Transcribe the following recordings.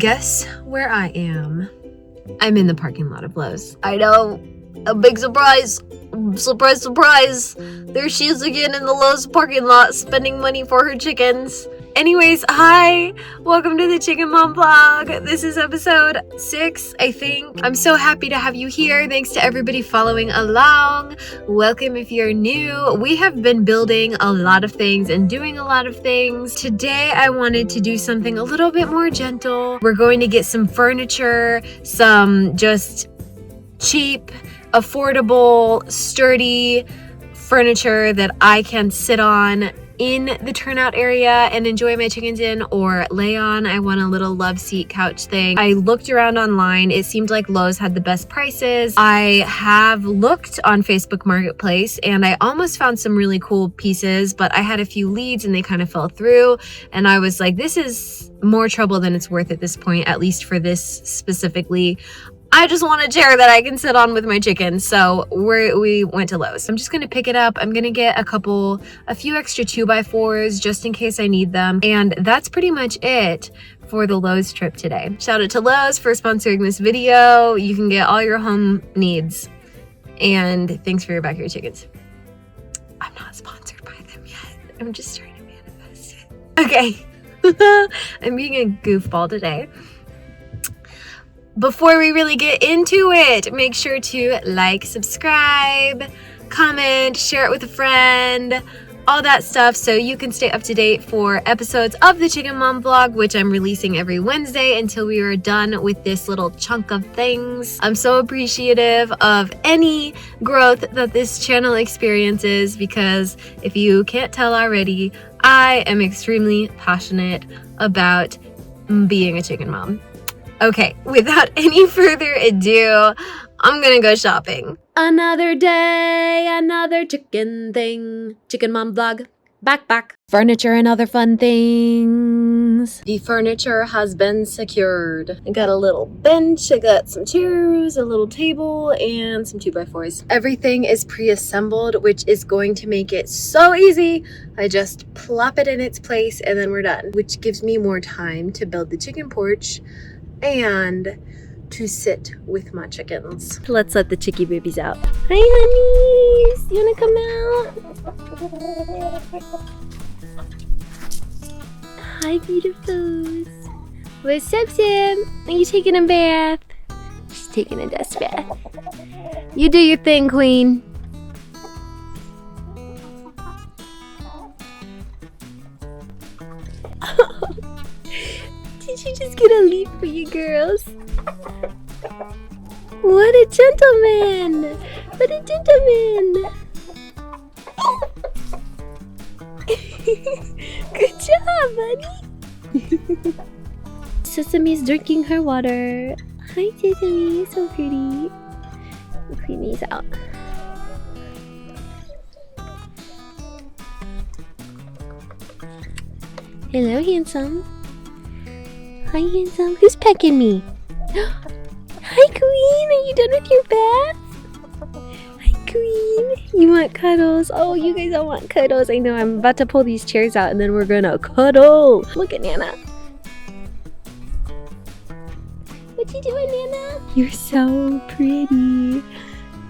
Guess where I am? I'm in the parking lot of Lowe's. I know, a big surprise. Surprise, surprise. There she is again in the Lowe's parking lot spending money for her chickens. Anyways, hi, welcome to the Chicken Mom vlog. This is episode 6, I think. I'm so happy to have you here. Thanks to everybody following along. Welcome if you're new. We have been building a lot of things and doing a lot of things. Today, I wanted to do something a little bit more gentle. We're going to get some furniture, some just cheap, affordable, sturdy furniture that I can sit on in the turnout area and enjoy my chickens in or lay on. I want a little love seat couch thing. I looked around online. It seemed like Lowe's had the best prices. I have looked on Facebook Marketplace and I almost found some really cool pieces, but I had a few leads and they kind of fell through. And I was like, this is more trouble than it's worth at this point, at least for this specifically. I just want a chair that I can sit on with my chickens. So we went to Lowe's. I'm just going to pick it up. I'm going to get a few extra 2x4s just in case I need them. And that's pretty much it for the Lowe's trip today. Shout out to Lowe's for sponsoring this video. You can get all your home needs. And thanks for your backyard chickens. I'm not sponsored by them yet. I'm just trying to manifest it. Okay. I'm being a goofball today. Before we really get into it, make sure to like, subscribe, comment, share it with a friend, all that stuff so you can stay up to date for episodes of the Chicken Mom vlog, which I'm releasing every Wednesday until we are done with this little chunk of things. I'm so appreciative of any growth that this channel experiences because if you can't tell already, I am extremely passionate about being a chicken mom. Okay, without any further ado, I'm gonna go shopping. Another day, another chicken thing. Chicken Mom vlog, back. Furniture and other fun things. The furniture has been secured. I got a little bench, I got some chairs, a little table, and some 2x4s. Everything is pre-assembled, which is going to make it so easy. I just plop it in its place and then we're done, which gives me more time to build the chicken porch and to sit with my chickens. Let's let the chickie babies out. Hi, honeys! You wanna come out? Hi, beautifuls. What's up, Sam? Are you taking a bath? She's taking a dust bath. You do your thing, queen. Did you just get a leaf for you girls? What a gentleman! What a gentleman! Good job, buddy! Sesame's drinking her water. Hi, Sesame, so pretty. Clean these out. Hello, handsome. Hi, handsome. Who's pecking me? Hi, Queen. Are you done with your bath? Hi, Queen. You want cuddles? Oh, you guys all want cuddles. I know. I'm about to pull these chairs out and then we're gonna cuddle. Look at Nana. What you doing, Nana? You're so pretty.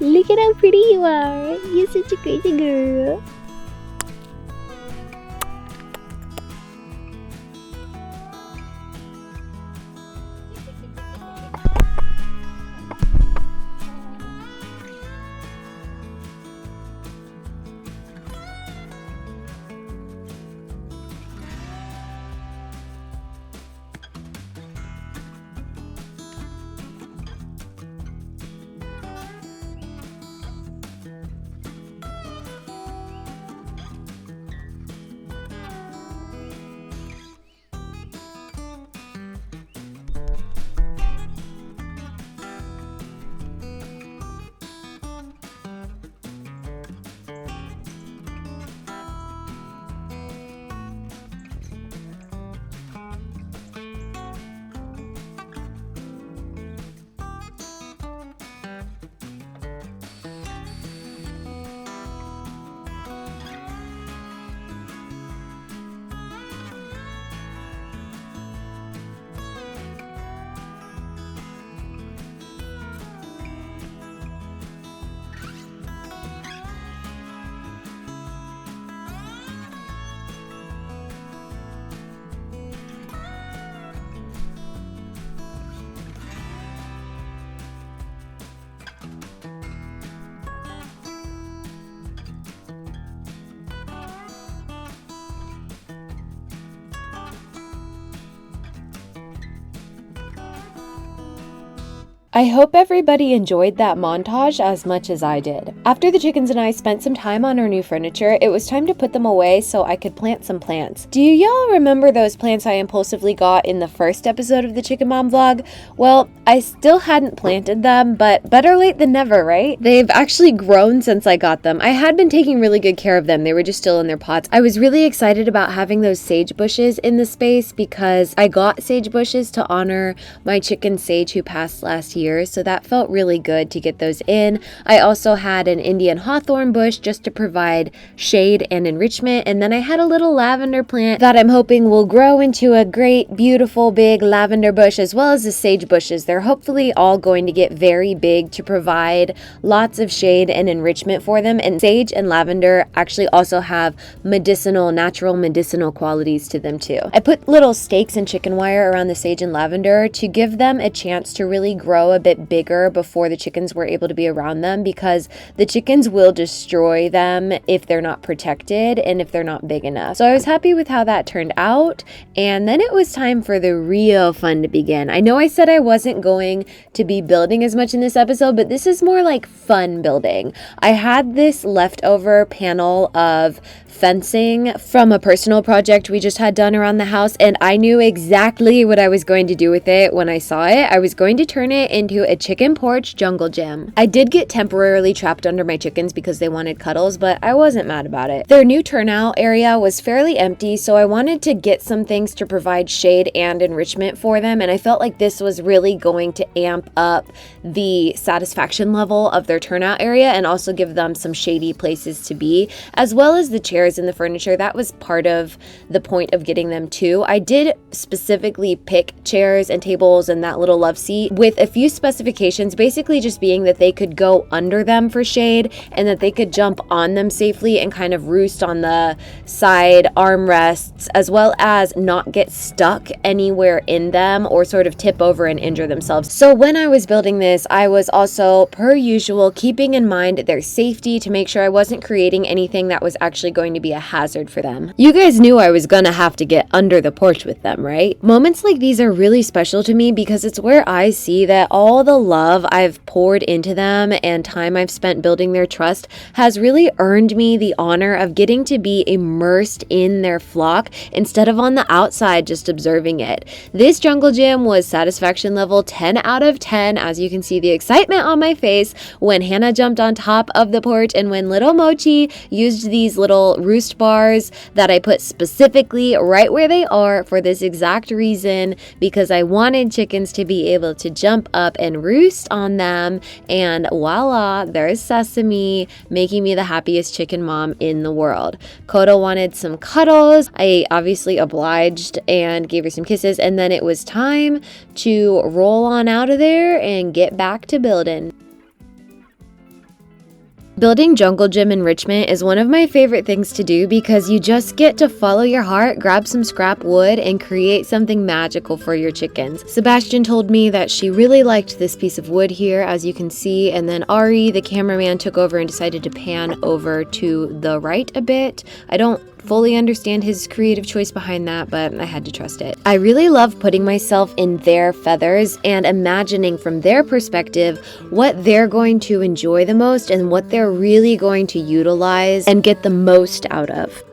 Look at how pretty you are. You're such a crazy girl. I hope everybody enjoyed that montage as much as I did. After the chickens and I spent some time on our new furniture, it was time to put them away so I could plant some plants. Do y'all remember those plants I impulsively got in the first episode of the Chicken Mom vlog? Well, I still hadn't planted them, but better late than never, right? They've actually grown since I got them. I had been taking really good care of them. They were just still in their pots. I was really excited about having those sage bushes in the space because I got sage bushes to honor my chicken Sage who passed last year. So that felt really good to get those in. I also had an Indian hawthorn bush just to provide shade and enrichment, and then I had a little lavender plant that I'm hoping will grow into a great, beautiful, big lavender bush, as well as the sage bushes. They're hopefully all going to get very big to provide lots of shade and enrichment for them, and sage and lavender actually also have natural medicinal qualities to them too. I put little stakes and chicken wire around the sage and lavender to give them a chance to really grow a bit bigger before the chickens were able to be around them, because the chickens will destroy them if they're not protected and if they're not big enough. So I was happy with how that turned out, and then it was time for the real fun to begin. I know I said I wasn't going to be building as much in this episode, but this is more like fun building. I had this leftover panel of fencing from a personal project we just had done around the house, and I knew exactly what I was going to do with it when I saw it. I was going to turn it into a chicken porch jungle gym. I did get temporarily trapped under my chickens because they wanted cuddles, but I wasn't mad about it. Their new turnout area was fairly empty, so I wanted to get some things to provide shade and enrichment for them, and I felt like this was really going to amp up the satisfaction level of their turnout area and also give them some shady places to be, as well as the chairs and the furniture. That was part of the point of getting them too. I did specifically pick chairs and tables and that little love seat with a few specifications, basically just being that they could go under them for shade and that they could jump on them safely and kind of roost on the side armrests, as well as not get stuck anywhere in them or sort of tip over and injure themselves. So when I was building this, I was also, per usual, keeping in mind their safety to make sure I wasn't creating anything that was actually going to be a hazard for them. You guys knew I was gonna have to get under the porch with them, right? Moments like these are really special to me because it's where I see that all the love I've poured into them and time I've spent building their trust has really earned me the honor of getting to be immersed in their flock instead of on the outside just observing it. This jungle gym was satisfaction level 10 out of 10, as you can see the excitement on my face when Hannah jumped on top of the porch and when little Mochi used these little roost bars that I put specifically right where they are for this exact reason, because I wanted chickens to be able to jump up and roost on them, and voila, there's Sesame making me the happiest chicken mom in the world. Kodo wanted some cuddles. I obviously obliged and gave her some kisses, and then it was time to roll on out of there and get back to building. Building jungle gym enrichment is one of my favorite things to do because you just get to follow your heart, grab some scrap wood, and create something magical for your chickens. Sebastian told me that she really liked this piece of wood here, as you can see, and then Ari, the cameraman, took over and decided to pan over to the right a bit. I don't fully understand his creative choice behind that, but I had to trust it. I really love putting myself in their feathers and imagining from their perspective what they're going to enjoy the most and what they're really going to utilize and get the most out of.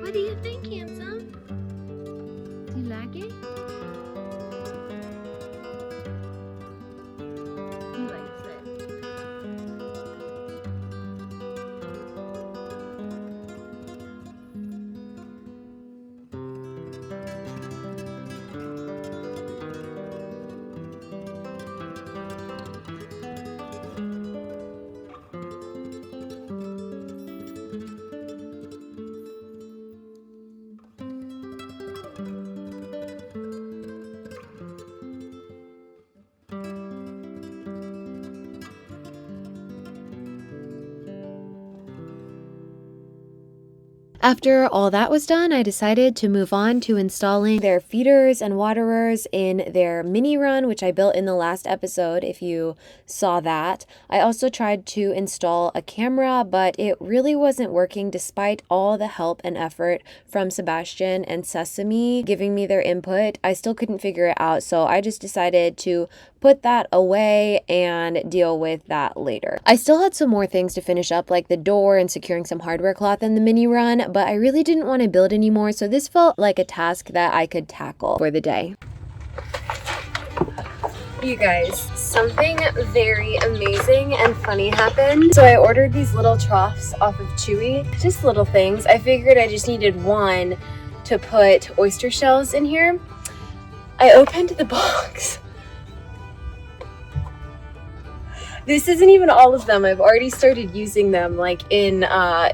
What do you think, handsome? Do you like it? He likes it. After all that was done, I decided to move on to installing their feeders and waterers in their mini run, which I built in the last episode, if you saw that. I also tried to install a camera, but it really wasn't working despite all the help and effort from Sebastian and Sesame giving me their input. I still couldn't figure it out, so I just decided to put that away and deal with that later. I still had some more things to finish up, like the door and securing some hardware cloth in the mini run, but I really didn't want to build anymore, so this felt like a task that I could tackle for the day. You guys, something very amazing and funny happened. So I ordered these little troughs off of Chewy, just little things. I figured I just needed one to put oyster shells in here. I opened the box. This isn't even all of them. I've already started using them like in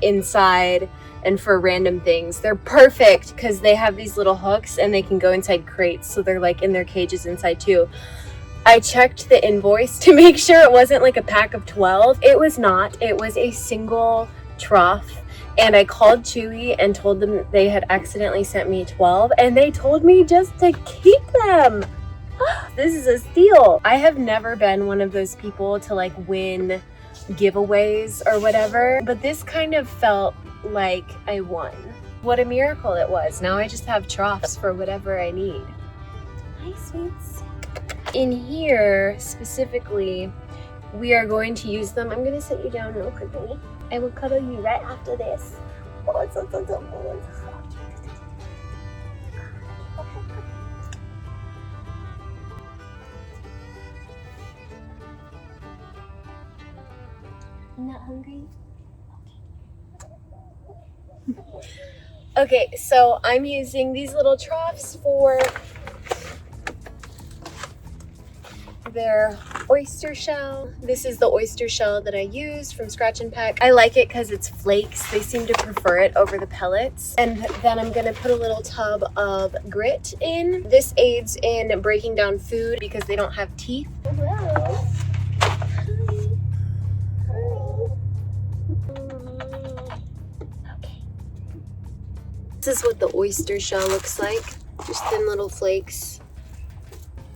inside and for random things. They're perfect because they have these little hooks and they can go inside crates, so they're like in their cages inside too. I checked the invoice to make sure it wasn't like a pack of 12. It was not. It was a single trough. And I called Chewy and told them they had accidentally sent me 12, and they told me just to keep them. This is a steal. I have never been one of those people to like win giveaways or whatever, but this kind of felt like I won. What a miracle it was. Now I just have troughs for whatever I need. Hi, sweets. In here specifically, we are going to use them. I'm going to sit you down real quickly. I will cuddle you right after this. Oh, it's so cool. Not hungry? Okay, so I'm using these little troughs for their oyster shell. This is the oyster shell that I use from Scratch and Peck. I like it because it's flakes. They seem to prefer it over the pellets. And then I'm gonna put a little tub of grit in. This aids in breaking down food because they don't have teeth. Hello. Okay. This is what the oyster shell looks like. Just thin little flakes.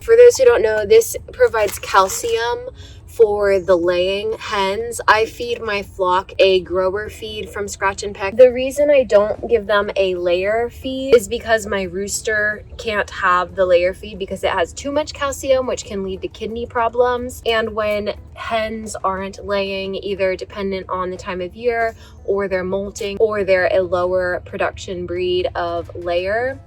For those who don't know, this provides calcium for the laying hens. I feed my flock a grower feed from Scratch and Peck. The reason I don't give them a layer feed is because my rooster can't have the layer feed because it has too much calcium, which can lead to kidney problems. And when hens aren't laying, either dependent on the time of year or they're molting or they're a lower production breed of layer,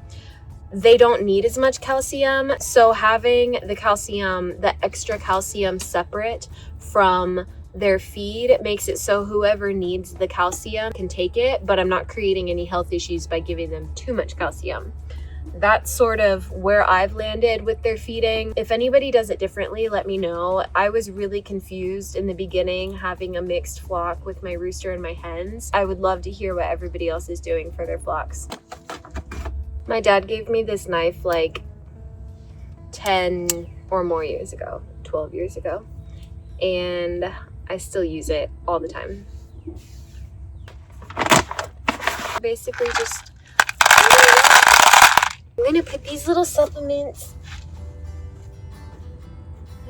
they don't need as much calcium. So having the calcium, the extra calcium separate from their feed makes it so whoever needs the calcium can take it, but I'm not creating any health issues by giving them too much calcium. That's sort of where I've landed with their feeding. If anybody does it differently, let me know. I was really confused in the beginning having a mixed flock with my rooster and my hens. I would love to hear what everybody else is doing for their flocks. My dad gave me this knife like 10 or more years ago, 12 years ago, and I still use it all the time. Basically just, I'm gonna put these little supplements,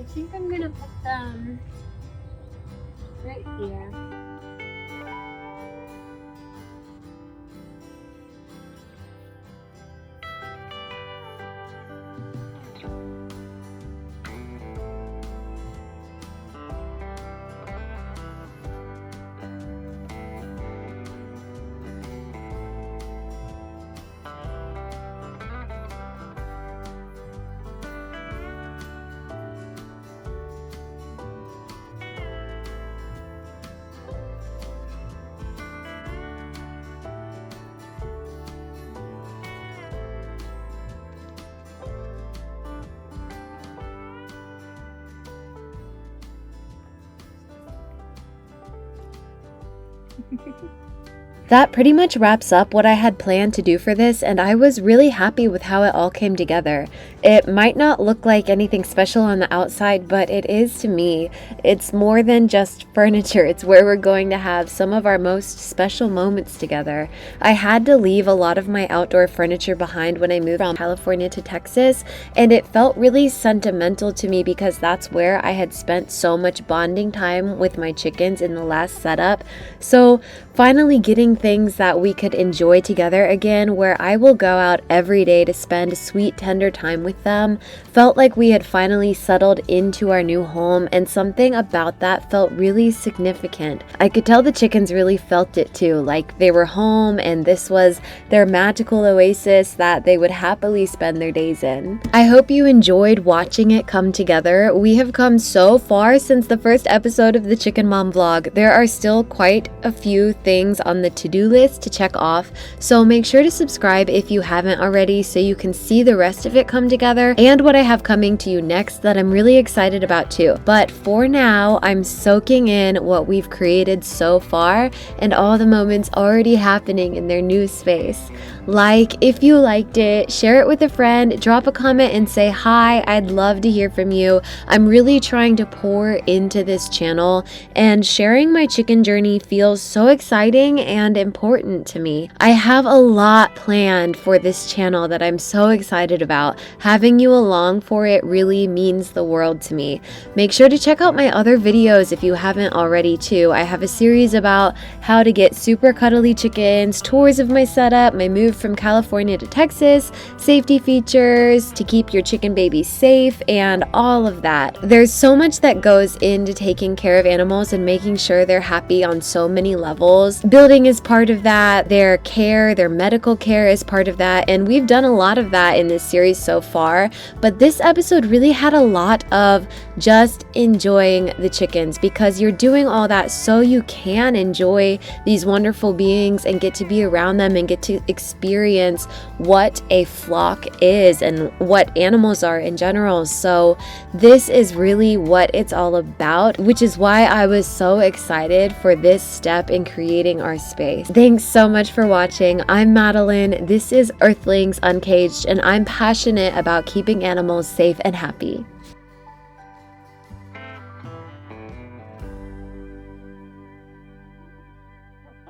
I think I'm gonna put them right here. That pretty much wraps up what I had planned to do for this, and I was really happy with how it all came together. It might not look like anything special on the outside, but it is to me. It's more than just furniture. It's where we're going to have some of our most special moments together. I had to leave a lot of my outdoor furniture behind when I moved from California to Texas, and it felt really sentimental to me because that's where I had spent so much bonding time with my chickens in the last setup. So finally getting things that we could enjoy together again, where I will go out every day to spend sweet, tender time with them, felt like we had finally settled into our new home, and something about that felt really significant. I could tell the chickens really felt it too, like they were home and this was their magical oasis that they would happily spend their days in. I hope you enjoyed watching it come together. We have come so far since the first episode of the Chicken Mom vlog. There are still quite a few things on the to-do list to check off, so make sure to subscribe if you haven't already so you can see the rest of it come together and what I have coming to you next that I'm really excited about too. But for now, I'm soaking in what we've created so far and all the moments already happening in their new space. Like, if you liked it, share it with a friend, drop a comment and say hi. I'd love to hear from you. I'm really trying to pour into this channel, and sharing my chicken journey feels so exciting and important to me. I have a lot planned for this channel that I'm so excited about. Having you along for it really means the world to me. Make sure to check out my other videos if you haven't already too. I have a series about how to get super cuddly chickens, tours of my setup, my move from California to Texas, safety features to keep your chicken babies safe, and all of that. There's so much that goes into taking care of animals and making sure they're happy on so many levels. Building is part of that, their care, their medical care is part of that, and we've done a lot of that in this series so far, but this episode really had a lot of just enjoying the chickens, because you're doing all that so you can enjoy these wonderful beings and get to be around them and get to experience what a flock is and what animals are in general. So this is really what it's all about, which is why I was so excited for this step in creating our space. Thanks so much for watching. I'm Madeline. This is Earthlings Uncaged, and I'm passionate about keeping animals safe and happy.